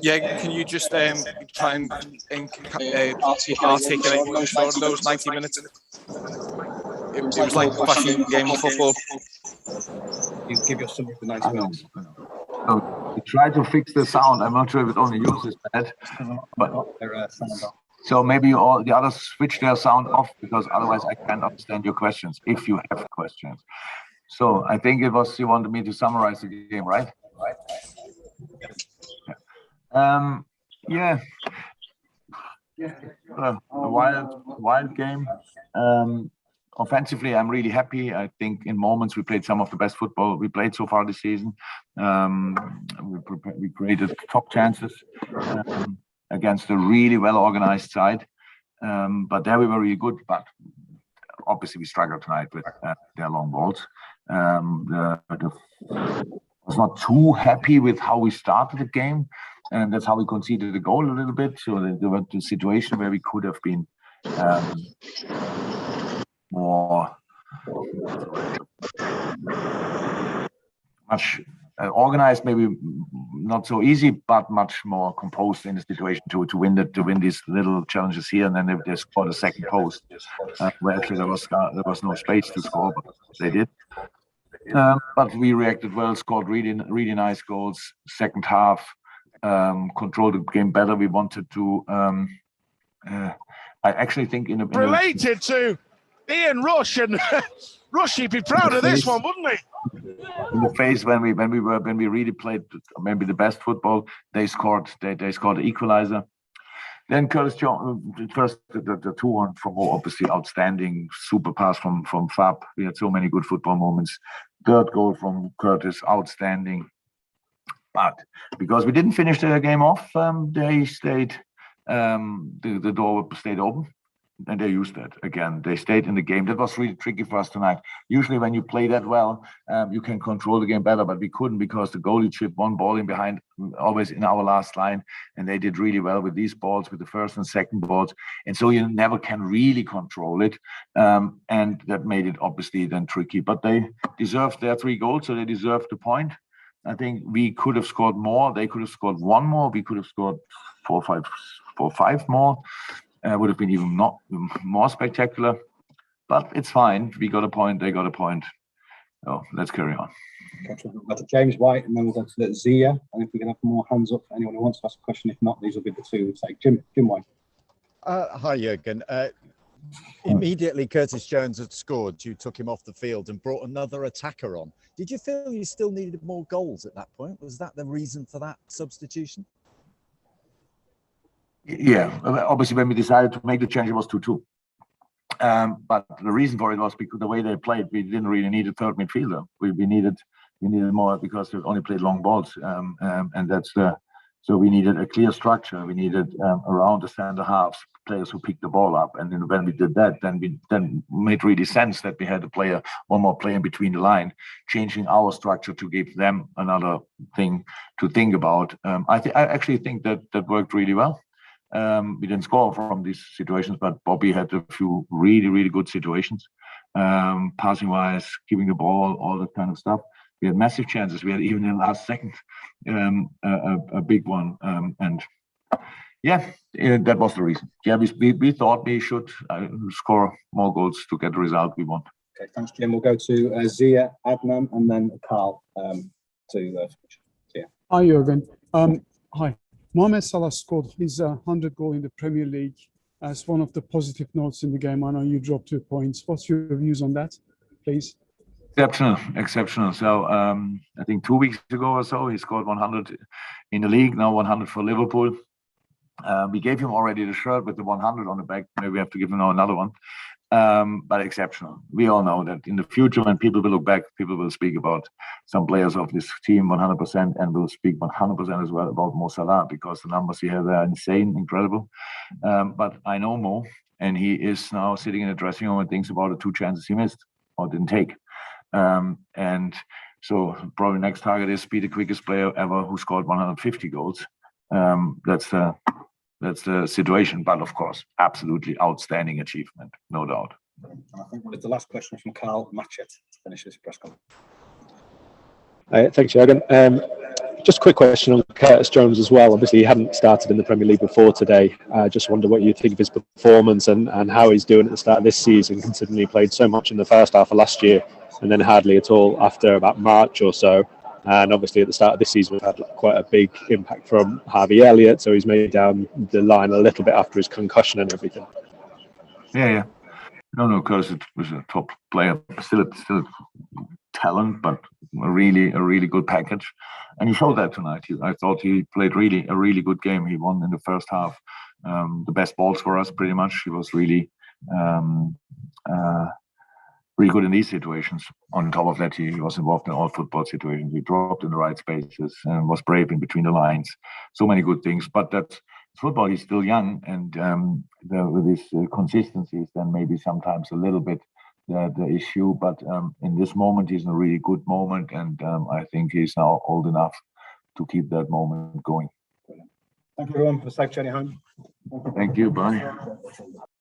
Yeah, can you just try and articulate what you saw in those 90 minutes? It was like watching a game of football. You give your summary of the 90 minutes. We try to fix the sound. I'm not sure if it only uses that. But so maybe all the others switch their sound off, because otherwise I can't understand your questions, if you have questions. So I think it was, you wanted me to summarize the game, right? Yeah. A wild game. Offensively, I'm really happy. I think in moments we played some of the best football we played so far this season. We created top chances against a really well-organized side. But there we were really good. But obviously we struggled tonight with their long balls. Was not too happy with how we started the game, and that's how we conceded the goal a little bit. So there was the situation where we could have been more much organized, maybe not so easy, but much more composed in the situation to win these little challenges here. And then they scored a second post where actually there was no space to score, but they did. But we reacted well, scored really nice goals. Second half, controlled the game better. We wanted to. I actually think related to Ian Rush, and Rush, he'd be proud of this one, wouldn't he? In the phase when we really played maybe the best football, they scored the equalizer. Then Curtis Jones, first the 2-1 from Mo, obviously outstanding, super pass from Fab. We had so many good football moments. Third goal from Curtis, outstanding. But because we didn't finish the game off, they stayed. The door stayed open, and they used that again. They stayed in the game. That was really tricky for us tonight. Usually, when you play that well, you can control the game better, but we couldn't because the goalie chipped one ball in behind, always in our last line, and they did really well with these balls, with the first and second balls, and so you never can really control it, and that made it obviously then tricky. But they deserved their 3 goals, so they deserved the point. I think we could have scored more. They could have scored 1 more. We could have scored 4 or 5 more. Would have been even not more spectacular, but it's fine. We got a point. They got a point. So let's carry on. Okay, we'll go to James White, and then we'll go to Zia. And if we can have more hands up for anyone who wants to ask a question. If not, these will be the 2 we'll take. Jim White. Hi, Jurgen. Immediately, Curtis Jones had scored. You took him off the field and brought another attacker on. Did you feel you still needed more goals at that point? Was that the reason for that substitution? Yeah, obviously when we decided to make the change, it was 2-2. But the reason for it was because the way they played, we didn't really need a third midfielder. We needed more because we only played long balls, and that's so we needed a clear structure. We needed around the center halves players who picked the ball up, and then when we did that, then made really sense that we had one more player in between the line, changing our structure to give them another thing to think about. I actually think that worked really well. We didn't score from these situations, but Bobby had a few really good situations, passing wise, keeping the ball, all that kind of stuff. We had massive chances. We had even in the last second a big one, and yeah, that was the reason. Yeah, we thought we should score more goals to get the result we want. Okay, thanks, Jim. We'll go to Zia, Adnan, and then Carl. Zia. Hi, Jurgen. Hi. Mohamed Salah scored his 100th goal in the Premier League as one of the positive notes in the game. I know you dropped 2 points. What's your views on that, please? Exceptional. So I think 2 weeks ago or so, he scored 100 in the league, now 100 for Liverpool. We gave him already the shirt with the 100 on the back. Maybe we have to give him now another one. But exceptional. We all know that in the future, when people will look back, people will speak about some players of this team 100%, and will speak 100% as well about Mo Salah, because the numbers he has are insane, incredible. But I know Mo, and he is now sitting in the dressing room and thinks about the 2 chances he missed or didn't take. And so probably next target is be the quickest player ever who scored 150 goals. That's the situation, but of course, absolutely outstanding achievement, no doubt. And I think one of the last questions from Carl Matchett to finish this press conference. Thanks, Jurgen. Just a quick question on Curtis Jones as well. Obviously, he hadn't started in the Premier League before today. Just wonder what you think of his performance and how he's doing at the start of this season, considering he played so much in the first half of last year and then hardly at all after about March or so. And obviously, at the start of this season, we've had quite a big impact from Harvey Elliott, so he's made down the line a little bit after his concussion and everything. Yeah. No, Curtis was a top player, still talent, but a really good package, and he showed that tonight. I thought he played a really good game. He won in the first half, the best balls for us, pretty much. He was really good in these situations. On top of that, he was involved in all football situations. He dropped in the right spaces and was brave in between the lines. So many good things, but that's football. He's still young, and with his consistency is then maybe sometimes a little bit the issue. But in this moment, he's in a really good moment, and I think he's now old enough to keep that moment going. Thank you, everyone, for the safe journey home. Thank you. Bye.